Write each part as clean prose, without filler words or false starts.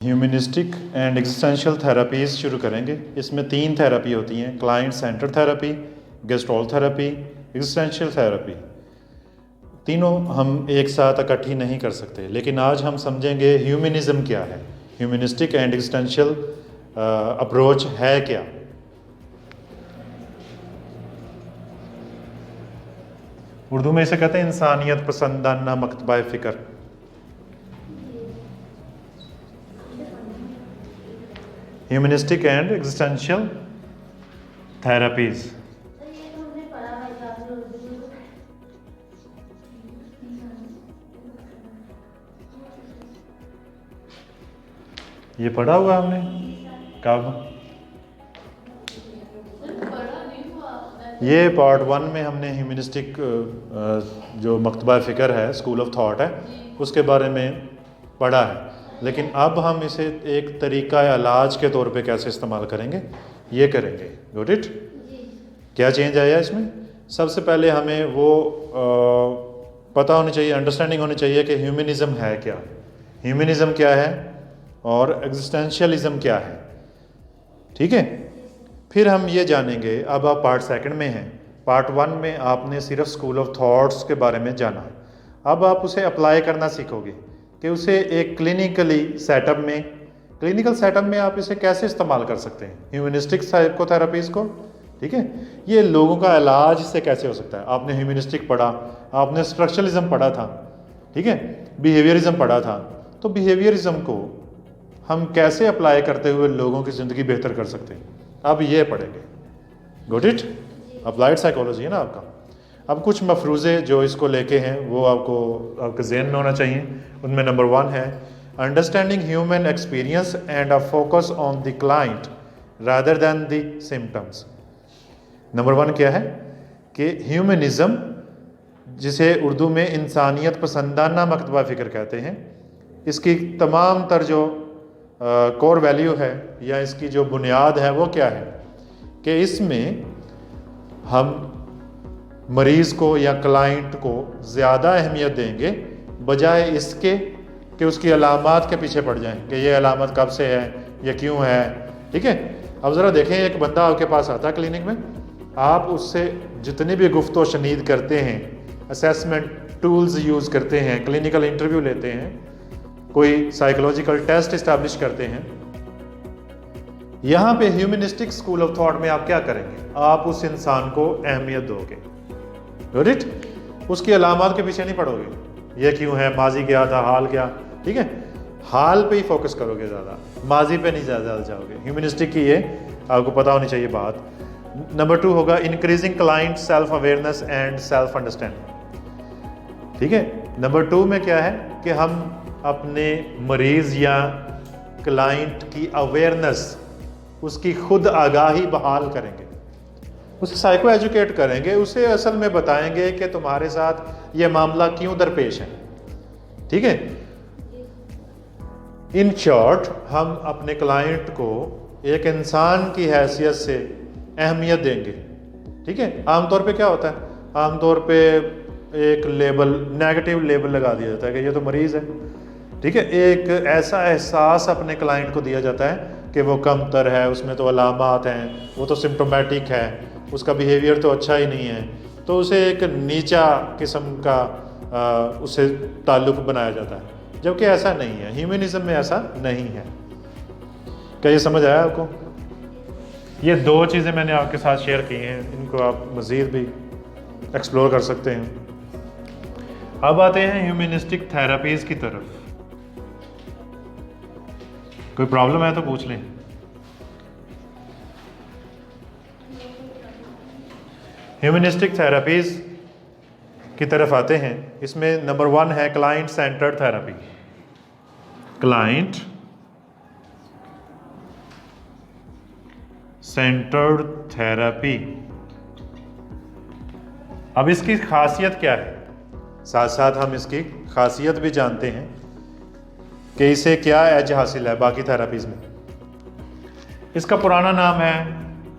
Humanistic and existential therapies शुरू करेंगे। इसमें 3 थेरेपी होती हैं, client center therapy, gestalt therapy, existential therapy. तीनों हम एक साथ इकट्ठी नहीं कर सकते, लेकिन आज हम समझेंगे ह्यूमनिज़म क्या है, ह्यूमनिस्टिक एंड एग्जिस्टेंशियल अप्रोच है क्या। उर्दू में इसे कहते हैं इंसानियत पसंदाना मकतबा फ़िक्र। Humanistic and existential therapies. ये पढ़ा हुआ हमने कब? ये पार्ट 1 में हमने ह्यूमनिस्टिक जो मकतबा फ़िक्र है, स्कूल ऑफ थॉट है, उसके बारे में पढ़ा है। लेकिन अब हम इसे एक तरीका इलाज के तौर पे कैसे इस्तेमाल करेंगे, ये करेंगे। Got it? क्या चेंज आया इसमें? सबसे पहले हमें वो पता होनी चाहिए, अंडरस्टैंडिंग होनी चाहिए कि ह्यूमनिज़म है क्या, ह्यूमनिज़म क्या है और एग्जिस्टेंशियलिज़म क्या है। ठीक है, फिर हम ये जानेंगे। अब आप पार्ट 2 में हैं। पार्ट 1 में आपने सिर्फ स्कूल ऑफ थॉट्स के बारे में जाना, अब आप उसे अप्लाई करना सीखोगे कि उसे एक क्लिनिकल सेटअप में आप इसे कैसे इस्तेमाल कर सकते हैं, ह्यूमनिस्टिक साइकोथेरेपीज़ को। ठीक है, ये लोगों का इलाज इससे कैसे हो सकता है। आपने ह्यूमनिस्टिक पढ़ा, आपने स्ट्रक्चरलिज्म पढ़ा था, ठीक है, बिहेवियरिज्म पढ़ा था, तो बिहेवियरिज्म को हम कैसे अप्लाई करते हुए लोगों की ज़िंदगी बेहतर कर सकते हैं, अब ये पढ़ेंगे। Got it? अप्लाइड साइकोलॉजी है ना आपका। अब कुछ मफरूज़े जो इसको लेके हैं वो आपके ज़हन में होना चाहिए। उनमें नंबर 1 है understanding human experience and a focus on the client rather than the symptoms. Number 1 क्या है कि ह्यूमनिज़म, जिसे उर्दू में इंसानियत पसंदाना मकतबा फ़िक्र कहते हैं, इसकी तमाम तर जो कोर वैल्यू है या इसकी जो बुनियाद है वो क्या है कि इसमें हम मरीज़ को या क्लाइंट को ज़्यादा अहमियत देंगे बजाय इसके कि उसकी अलामात के पीछे पड़ जाएं कि ये अलामत कब से है, ये क्यों है। ठीक है, अब ज़रा देखें, एक बंदा आपके पास आता है क्लिनिक में, आप उससे जितनी भी गुफ्तो शनीद करते हैं, असेसमेंट टूल्स यूज़ करते हैं, क्लिनिकल इंटरव्यू लेते हैं, कोई साइकोलॉजिकल टेस्ट इस्टेब्लिश करते हैं, यहाँ पे ह्यूमनिस्टिक स्कूल ऑफ थॉट में आप क्या करेंगे, आप उस इंसान को अहमियत दोगे। Got it? उसकी अलामात के पीछे नहीं पड़ोगे, ये क्यों है, माजी क्या था, हाल क्या। ठीक है, हाल पे ही फोकस करोगे ज़्यादा, माजी पे नहीं ज़्यादा जाओगे। ह्यूमनिस्टिक की ये आपको पता होनी चाहिए बात। नंबर 2 होगा increasing client self awareness and self understanding. ठीक है, नंबर 2 में क्या है कि हम अपने मरीज़ या क्लाइंट की अवेयरनेस, उसकी खुद आगाही बहाल करेंगे, उसे साइको एजुकेट करेंगे, उसे असल में बताएंगे कि तुम्हारे साथ ये मामला क्यों दरपेश है। ठीक है, इन शॉर्ट हम अपने क्लाइंट को एक इंसान की हैसियत से अहमियत देंगे। ठीक है, आमतौर पे क्या होता है, आमतौर पे एक लेबल, नेगेटिव लेबल लगा दिया जाता है कि ये तो मरीज़ है। ठीक है, एक ऐसा एहसास अपने क्लाइंट को दिया जाता है कि वो कमतर है, उसमें तो अलामात हैं, वो तो सिम्टोमेटिक है, उसका बिहेवियर तो अच्छा ही नहीं है, तो उसे एक नीचा किस्म का उससे ताल्लुक़ बनाया जाता है, जबकि ऐसा नहीं है। ह्यूमनिज़म में ऐसा नहीं है। क्या ये समझ आया आपको? ये 2 चीज़ें मैंने आपके साथ शेयर की हैं, इनको आप मज़ीद भी एक्सप्लोर कर सकते हैं। अब आते हैं ह्यूमनिस्टिक थेरेपीज़ की तरफ। कोई प्रॉब्लम है तो पूछ लें। ह्यूमनिस्टिक थेरेपीज़ की तरफ आते हैं। इसमें नंबर 1 है client centred therapy. Client centred therapy. अब इसकी खासियत क्या है, साथ साथ हम इसकी खासियत भी जानते हैं कि इसे क्या एज हासिल है बाकी थेरेपीज़ में। इसका पुराना नाम है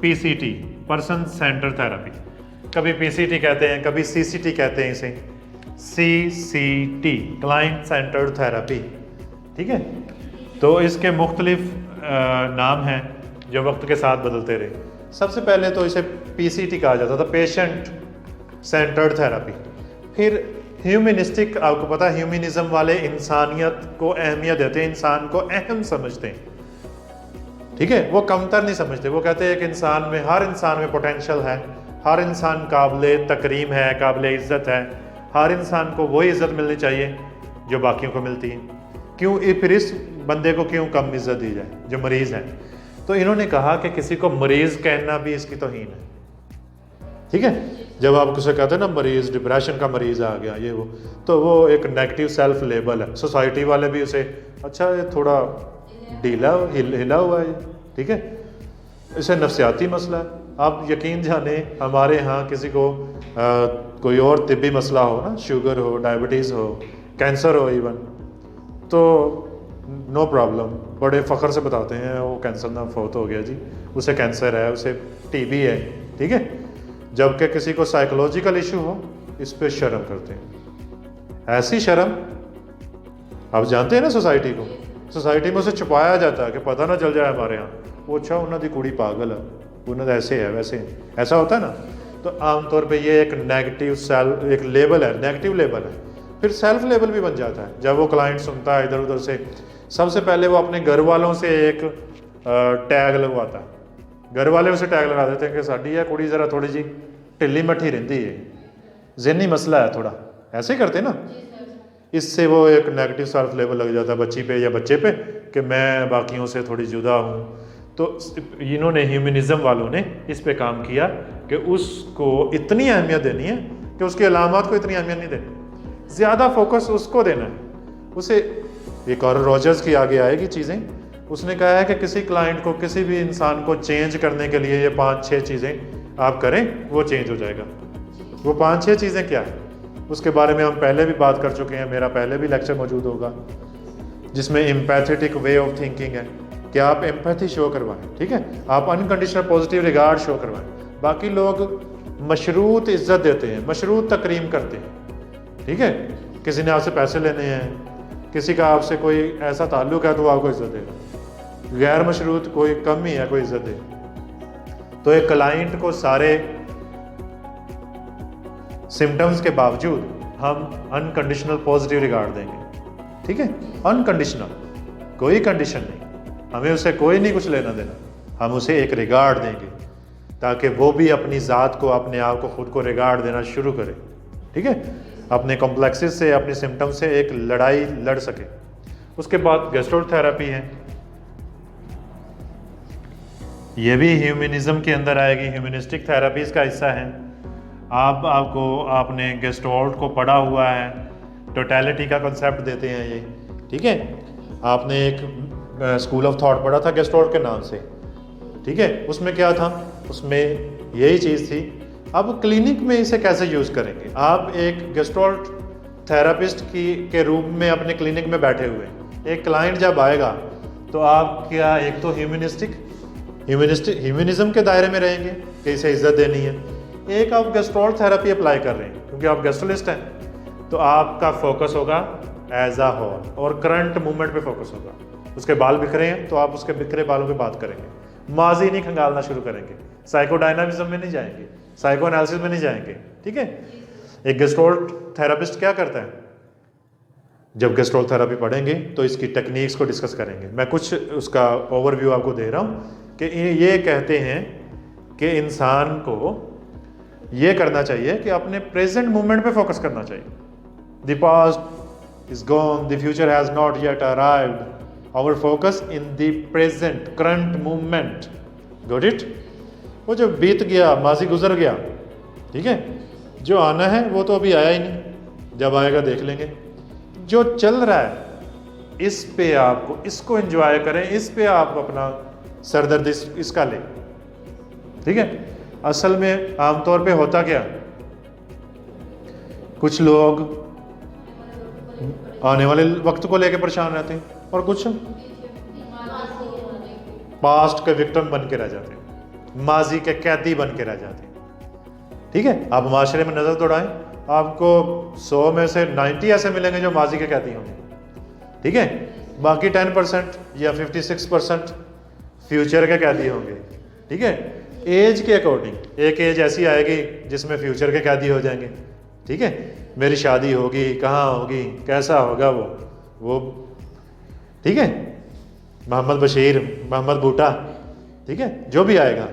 PCT, पर्सन सेंटर्ड थेरेपी। कभी PCT कहते हैं, कभी CCT कहते हैं इसे। CCT, client centred therapy. ठीक है, तो इसके मुख्तलिफ नाम हैं जो वक्त के साथ बदलते रहे। सबसे पहले तो इसे PCT कहा जाता था, पेशेंट सेंटर्ड थेरेपी। फिर ह्यूमनिस्टिक, आपको पता है ह्यूमनिज्म वाले इंसानियत को अहमियत देते हैं, इंसान को अहम समझते हैं, ठीक है, वो कमतर नहीं समझते। वो कहते हैं कि इंसान में, हर इंसान में पोटेंशियल है, हर इंसान काबिल तकरीम है, काबिल इज़्ज़त है, हर इंसान को वही इज़्ज़त मिलनी चाहिए जो बाकियों को मिलती है। क्यों फिर इस बंदे को क्यों कम इज़्ज़त दी जाए जो मरीज़ है? तो इन्होंने कहा कि किसी को मरीज़ कहना भी इसकी तौहीन है, ठीक है। जब आप उसे कहते हैं ना मरीज़, डिप्रेशन का मरीज़ आ गया ये वो, तो वो एक नेगेटिव सेल्फ लेबल है। सोसाइटी वाले भी उसे, अच्छा ये थोड़ा ढीला हिला हुआ है, ठीक है, इसे नफ्सियाती मसला है। आप यकीन जाने हमारे यहाँ किसी को कोई और तिब्बी मसला हो ना, शुगर हो, डायबिटीज़ हो, कैंसर हो इवन, तो नो प्रॉब्लम, बड़े फ़ख्र से बताते हैं वो कैंसर ना फौत हो गया जी, उसे कैंसर है, उसे TB है, ठीक है। जबकि किसी को साइकोलॉजिकल इशू हो, इस पे शर्म करते हैं। ऐसी शर्म, आप जानते हैं ना सोसाइटी को, सोसाइटी में उसे छुपाया जाता है कि पता ना चल जाए हमारे यहाँ, वो अच्छा उन्होंने दी कुड़ी पागल है, उन्होंने ऐसे है वैसे है, ऐसा होता है ना। तो आमतौर पे ये एक नेगेटिव सेल्फ, एक लेबल है, नेगेटिव लेबल है। फिर सेल्फ लेबल भी बन जाता है। जब वो क्लाइंट सुनता है इधर उधर से, सबसे पहले वो अपने घर वालों से एक टैग लगवाता है। घर वाले उसे टैग लगा देते हैं कि साडी है कुड़ी ज़रा थोड़ी जी ढिली मठी रहती है, ज़हनी मसला है थोड़ा, ऐसे ही करते ना। इससे वो एक नेगेटिव सेल्फ लेवल लग जाता है बच्ची पे या बच्चे पे कि मैं बाकियों से थोड़ी जुदा हूँ। तो इन्होंने, ह्यूमनिज़म वालों ने इस पे काम किया कि उसको इतनी अहमियत देनी है कि उसकी अलामत को इतनी अहमियत नहीं देनी, ज़्यादा फोकस उसको देना है। उसे एक और रॉजर्स की आगे आएगी चीज़ें, उसने कहा है कि किसी क्लाइंट को, किसी भी इंसान को चेंज करने के लिए ये 5-6 चीज़ें आप करें, वो चेंज हो जाएगा। वो 5-6 चीज़ें क्या है उसके बारे में हम पहले भी बात कर चुके हैं, मेरा पहले भी लेक्चर मौजूद होगा, जिसमें एम्पैथेटिक वे ऑफ थिंकिंग है कि आप एम्पैथी शो करवाएं, ठीक है, आप अनकंडीशनल पॉजिटिव रिगार्ड शो करवाएं। बाकी लोग मशरूत इज्जत देते हैं, मशरूत तकरीम करते हैं, ठीक है। किसी ने आपसे पैसे लेने हैं, किसी का आपसे कोई ऐसा ताल्लुक है तो वो आपको इज्जत देगा। गैर मशरूत कोई कम ही है कोई इज्जत दे। तो एक क्लाइंट को सारे सिम्टम्स के बावजूद हम अनकंडीशनल पॉजिटिव रिगार्ड देंगे, ठीक है, अनकंडीशनल, कोई कंडीशन नहीं, हमें उसे कोई नहीं कुछ लेना देना, हम उसे एक रिगार्ड देंगे ताकि वो भी अपनी ज़ात को, अपने आप को, खुद को रिगार्ड देना शुरू करे, ठीक है, अपने कॉम्प्लेक्सेस से, अपने सिम्टम्स से एक लड़ाई लड़ सके। उसके बाद गैस्ट्रोथेरेपी है, ये भी ह्यूमनिज़म के अंदर आएगी, ह्यूमनिस्टिक थेरेपीज़ का हिस्सा है। आपने गेस्टोल्ट को पढ़ा हुआ है, टोटलिटी का कंसेप्ट देते हैं ये, ठीक है। आपने एक स्कूल ऑफ थॉट पढ़ा था गेस्टोल्ट के नाम से, ठीक है। उसमें क्या था, उसमें यही चीज़ थी। अब क्लिनिक में इसे कैसे यूज़ करेंगे? आप एक गेस्टोल्ट थेरेपिस्ट के रूप में अपने क्लिनिक में बैठे हुए, एक क्लाइंट जब आएगा तो आप क्या, एक तो ह्यूमनिज़म के दायरे में रहेंगे कि इसे इज्जत देनी है, एक आप गेस्ट्रोल थेरेपी अप्लाई कर रहे हैं क्योंकि आप गेस्ट्रोलिस्ट हैं, तो आपका फोकस होगा एज आ होल और करंट मूवमेंट पे फोकस होगा। उसके बाल बिखरे हैं तो आप उसके बिखरे बालों पे बात करेंगे, माजी नहीं खंगालना शुरू करेंगे, साइकोडायनामिज्म में नहीं जाएंगे, साइको एनालिसिस में नहीं जाएंगे, ठीक है। एक गेस्ट्रोल थेरेपिस्ट क्या करता है, जब गेस्ट्रोल थेरेपी पढ़ेंगे तो इसकी टेक्निक्स को डिस्कस करेंगे। मैं कुछ उसका ओवरव्यू आपको दे रहा हूँ कि ये कहते हैं कि इंसान को ये करना चाहिए कि अपने प्रेजेंट मूवमेंट पे फोकस करना चाहिए। The past is gone, the future has not yet arrived, our focus in the present current movement, got it. वो जो बीत गया, माजी गुजर गया, ठीक है, जो आना है वो तो अभी आया ही नहीं, जब आएगा देख लेंगे। जो चल रहा है इस पे आपको, इसको एंजॉय करें, इस पे आप अपना सरदर्द इसका लें, ठीक है। असल में आमतौर पे होता क्या, कुछ लोग आने वाले वक्त को लेकर परेशान रहते हैं और कुछ पास्ट के विक्टिम बन के रह जाते हैं, माजी के कैदी बन के रह जाते हैं, ठीक है। आप माशरे में नज़र दौड़ाएं, आपको 100 में से 90 ऐसे मिलेंगे जो माजी के कैदी होंगे, ठीक है। बाकी 10% या 56% फ्यूचर के कैदी होंगे। ठीक है, एज के अकॉर्डिंग एक एज ऐसी आएगी जिसमें फ्यूचर के कैदी हो जाएंगे। ठीक है, मेरी शादी होगी, कहाँ होगी, कैसा होगा वो ठीक है, मोहम्मद बशीर, मोहम्मद बूटा, ठीक है, जो भी आएगा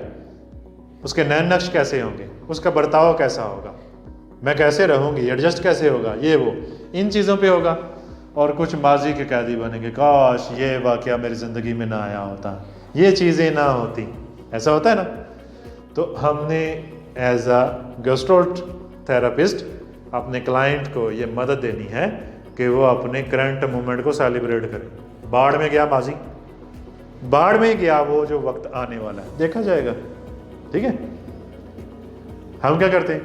उसके नैन नक्श कैसे होंगे, उसका बर्ताव कैसा होगा, मैं कैसे रहूँगी, एडजस्ट कैसे होगा, ये वो इन चीज़ों पे होगा। और कुछ माजी के कैदी बनेंगे, काश ये वाक़या मेरी ज़िंदगी में ना आया होता, ये चीज़ें ना होती, ऐसा होता है ना। तो हमने एज अ गैस्ट्रोथेरेपिस्ट अपने क्लाइंट को ये मदद देनी है कि वो अपने करंट मोमेंट को सेलिब्रेट करे। बाढ़ में गया माजी, बाढ़ में गया वो जो वक्त आने वाला है देखा जाएगा। ठीक है, हम क्या करते हैं,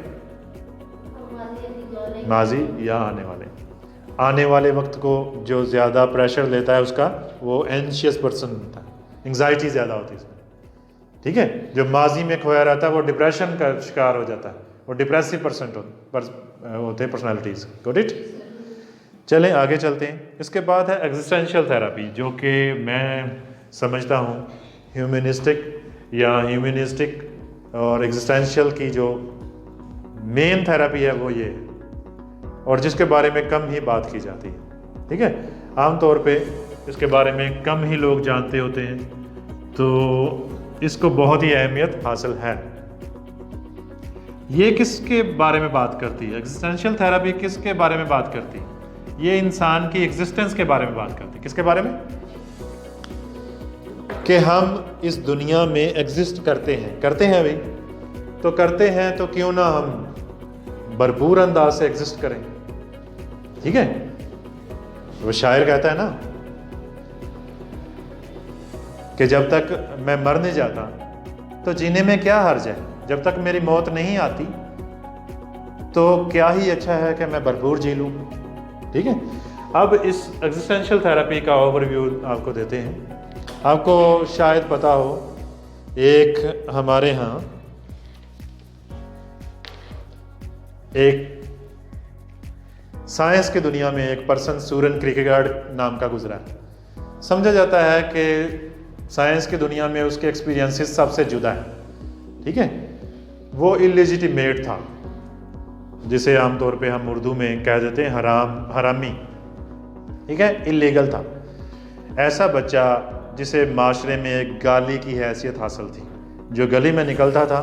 माजी या आने वाले वक्त को जो ज़्यादा प्रेशर लेता है उसका वो एंशियस पर्सन होता है, एंग्जाइटी ज़्यादा होती है इसमें। ठीक है, जो माजी में खोया रहता है वो डिप्रेशन का शिकार हो जाता है, वो डिप्रेसिव होते हैं पर्सनैलिटीज़। Got it. चलें आगे चलते हैं। इसके बाद है एग्जिस्टेंशियल थेरेपी, जो कि मैं समझता हूँ ह्यूमनिस्टिक और एग्जिस्टेंशियल की जो मेन थेरेपी है वो ये है, और जिसके बारे में कम ही बात की जाती है। ठीक है, आमतौर पे इसके बारे में कम ही लोग जानते होते हैं, तो इसको बहुत ही अहमियत हासिल है। ये किसके बारे में बात करती है, एग्जिस्टेंशियल थेरेपी किसके बारे में बात करती है, ये इंसान की एग्जिस्टेंस के बारे में बात करती है। किसके बारे में, कि हम इस दुनिया में एग्जिस्ट करते हैं अभी तो करते हैं, तो क्यों ना हम भरपूर अंदाज से एग्जिस्ट करें। ठीक है, वो शायर कहता है ना कि जब तक मैं मर नहीं जाता तो जीने में क्या हर्ज है, जब तक मेरी मौत नहीं आती तो क्या ही अच्छा है कि मैं भरपूर जी लूँ। ठीक है, अब इस एग्जिस्टेंशियल थेरेपी का ओवरव्यू आपको देते हैं। आपको शायद पता हो, एक हमारे यहाँ एक साइंस की दुनिया में एक पर्सन सूरन क्रिकेगार्ड नाम का गुजरा है। समझा जाता है कि साइंस की दुनिया में उसके एक्सपीरियंसेस सबसे जुदा है। ठीक है, वो इलिजिटिमेट था, जिसे आमतौर पे हम उर्दू में कह देते हैं हरामी। ठीक है, इलीगल था। ऐसा बच्चा जिसे माशरे में एक गाली की हैसियत हासिल थी, जो गली में निकलता था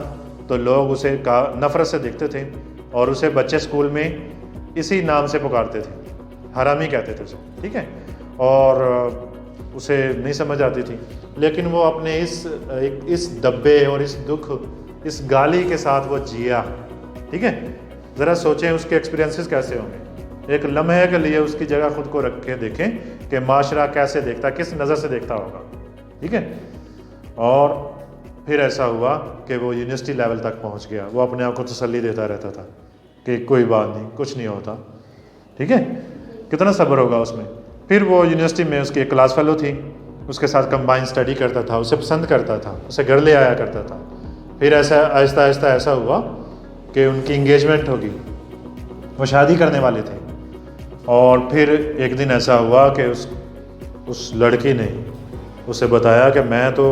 तो लोग उसे नफरत से देखते थे और उसे बच्चे स्कूल में इसी नाम से पुकारते थे, हरामी कहते थे उसे। ठीक है, और उसे नहीं समझ आती थी, लेकिन वो अपने इस दब्बे और इस दुख, इस गाली के साथ वो जिया। ठीक है, ज़रा सोचें उसके एक्सपीरियंसेस कैसे होंगे। एक लम्हे के लिए उसकी जगह खुद को रख के देखें कि माशरा कैसे देखता, किस नज़र से देखता होगा। ठीक है, और फिर ऐसा हुआ कि वो यूनिवर्सिटी लेवल तक पहुंच गया। वो अपने आप को तसल्ली देता रहता था कि कोई बात नहीं, कुछ नहीं होता। ठीक है, कितना सब्र होगा उसमें। फिर वो यूनिवर्सिटी में उसकी एक क्लास फेलो थी, उसके साथ कंबाइन स्टडी करता था, उसे पसंद करता था, उसे घर ले आया करता था। फिर ऐसा आहिस्ता आहिस्ता ऐसा हुआ कि उनकी इंगेजमेंट होगी, वो शादी करने वाले थे। और फिर एक दिन ऐसा हुआ कि उस लड़की ने उसे बताया कि मैं तो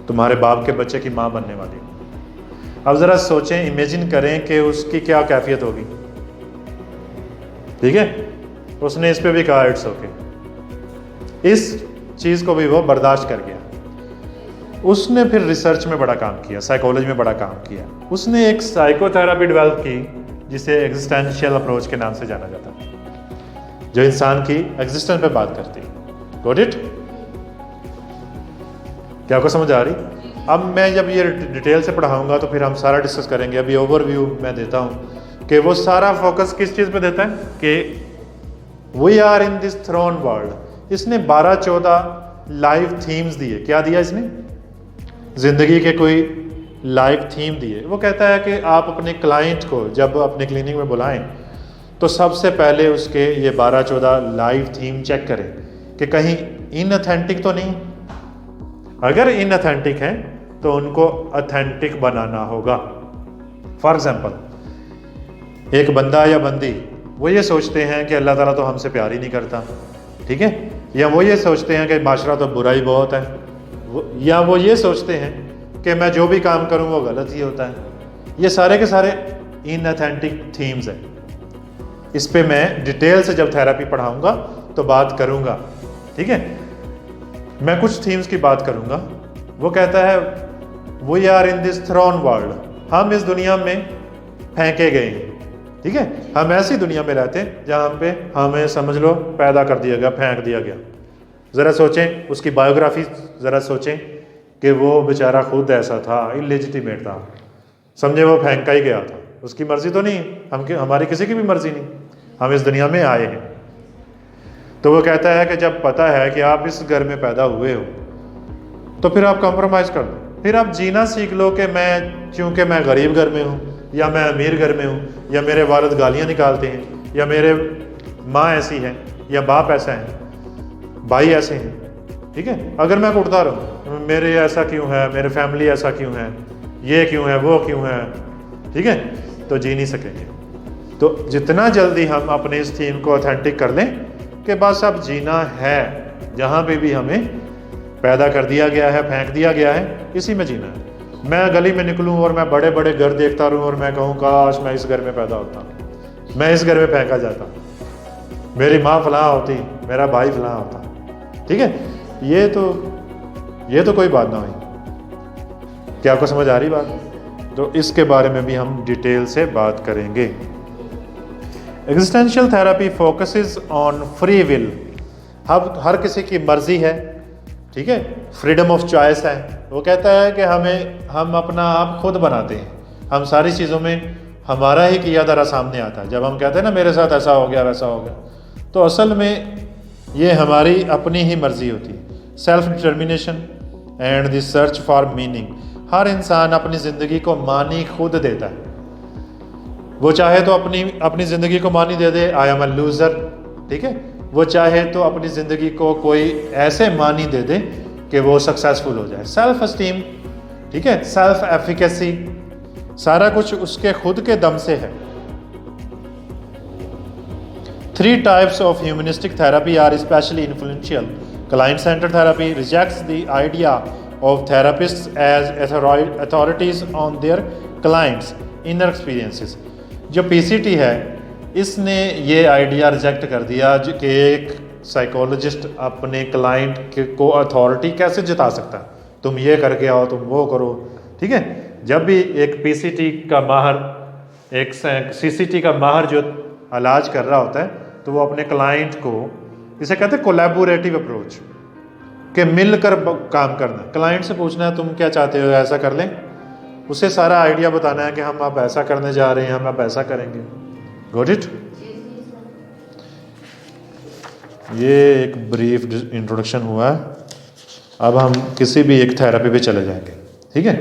तुम्हारे बाप के बच्चे की माँ बनने वाली हूँ। अब ज़रा सोचें, इमेजिन करें कि उसकी क्या कैफियत होगी। ठीक है, उसने इस पे भी कहा इट्स ओके। इस चीज़ को भी वो बर्दाश्त कर गया। उसने फिर रिसर्च में बड़ा काम किया, साइकोलॉजी में बड़ा काम किया। उसने एक साइकोथेरेपी डेवलप की जिसे एग्जिस्टेंशियल अप्रोच के नाम से जाना जाता है, जो इंसान की एग्जिस्टेंस पे बात करती है। Got it? क्या आपको समझ आ रही? अब मैं जब ये डिटेल से पढ़ाऊंगा तो फिर हम सारा डिस्कस करेंगे। अभी ओवरव्यू मैं देता हूँ कि वो सारा फोकस किस चीज़ पे देता है कि we are in this thrown world. इसने 12-14 लाइव थीम्स दिए। क्या दिया इसने? ज़िंदगी के कोई लाइव थीम दिए। वो कहता है कि आप अपने क्लाइंट को जब अपने क्लिनिक में बुलाएं तो सबसे पहले उसके ये 12-14 लाइव थीम चेक करें कि कहीं इनऑथेंटिक तो नहीं। अगर इनऑथेंटिक है तो उनको ऑथेंटिक बनाना होगा। फॉर एग्जाम्पल, एक बंदा या बंदी वो ये सोचते हैं कि अल्लाह ताला तो हमसे प्यार ही नहीं करता। ठीक है, या वो ये सोचते हैं कि माशरा तो बुरा ही बहुत है, या वो ये सोचते हैं कि मैं जो भी काम करूं वो गलत ही होता है। ये सारे के सारे इनऑथेंटिक थीम्स हैं। इस पे मैं डिटेल से जब थेरेपी पढ़ाऊंगा तो बात करूंगा, ठीक है। मैं कुछ थीम्स की बात करूंगा। वो कहता है we are in this thrown world, हम इस दुनिया में फेंके गए हैं, ठीक है। हम ऐसी दुनिया में रहते हैं जहाँ पे हमें समझ लो पैदा कर दिया गया, फेंक दिया गया। ज़रा सोचें उसकी बायोग्राफी, ज़रा सोचें कि वो बेचारा खुद ऐसा था, इलेजिटिमेट था, समझे वो फेंका ही गया था, उसकी मर्जी तो नहीं, हमारी किसी की भी मर्जी नहीं, हम इस दुनिया में आए हैं। तो वो कहता है कि जब पता है कि आप इस घर में पैदा हुए हो तो फिर आप कॉम्प्रोमाइज़ कर दो, फिर आप जीना सीख लो कि मैं चूँकि मैं गरीब घर में हूँ या मैं अमीर घर में हूँ, या मेरे वालिद गालियाँ निकालते हैं, या मेरे माँ ऐसी है, या बाप ऐसा है, भाई ऐसे हैं, ठीक है। अगर मैं उठता रहूँ मेरे ऐसा क्यों है, मेरे फैमिली ऐसा क्यों है, ये क्यों है, वो क्यों है, ठीक है, तो जी नहीं सकेंगे। तो जितना जल्दी हम अपने इस थीम को ऑथेंटिक कर लें कि बस अब जीना है, जहाँ पे भी हमें पैदा कर दिया गया है, फेंक दिया गया है, इसी में जीना है। मैं गली में निकलूँ और मैं बड़े बड़े घर देखता रहूँ और मैं कहूँ काश मैं इस घर में पैदा होता, मैं इस घर में फेंका जाता, मेरी माँ फलां होती, मेरा भाई फलां होता, ठीक है। ये तो कोई बात ना हुई। क्या आपको समझ आ रही बात? तो इसके बारे में भी हम डिटेल से बात करेंगे। Existential therapy focuses on free will. हर किसी की मर्जी है, ठीक है, फ्रीडम ऑफ चॉइस है। वो कहता है कि हम अपना आप खुद बनाते हैं, हम सारी चीज़ों में हमारा ही किया धरा सामने आता है। जब हम कहते हैं ना मेरे साथ ऐसा हो गया वैसा हो गया, तो असल में ये हमारी अपनी ही मर्जी होती है। Self determination and the search for meaning. हर इंसान अपनी ज़िंदगी को मानी खुद देता है। वो चाहे तो अपनी ज़िंदगी को मानी दे दे, आई एम अ लूज़र, ठीक है। वो चाहे तो अपनी ज़िंदगी को कोई ऐसे मानी दे दे कि वो सक्सेसफुल हो जाए। सेल्फ एस्टीम, ठीक है, सेल्फ एफिकेसी, सारा कुछ उसके खुद के दम से है। 3 types of humanistic therapy are especially influential. Client-centered therapy rejects the idea of therapists as authorities on their clients' inner experiences. जो PCT है इसने ये आइडिया रिजेक्ट कर दिया कि एक साइकोलॉजिस्ट अपने क्लाइंट को अथॉरिटी कैसे जिता सकता है, तुम ये करके आओ, तुम वो करो, ठीक है। जब भी एक PCT का माहर, एक CCT का माहर जो इलाज कर रहा होता है, तो वो अपने क्लाइंट को, इसे कहते हैं कोलैबोरेटिव अप्रोच, कि मिलकर काम करना। क्लाइंट से पूछना है तुम क्या चाहते हो, ऐसा कर लें, उसे सारा आइडिया बताना है कि हम अब ऐसा करने जा रहे हैं, हम अब ऐसा करेंगे। Got it? ये एक ब्रीफ इंट्रोडक्शन हुआ है। अब हम किसी भी एक थेरेपी पे चले जाएंगे, ठीक है।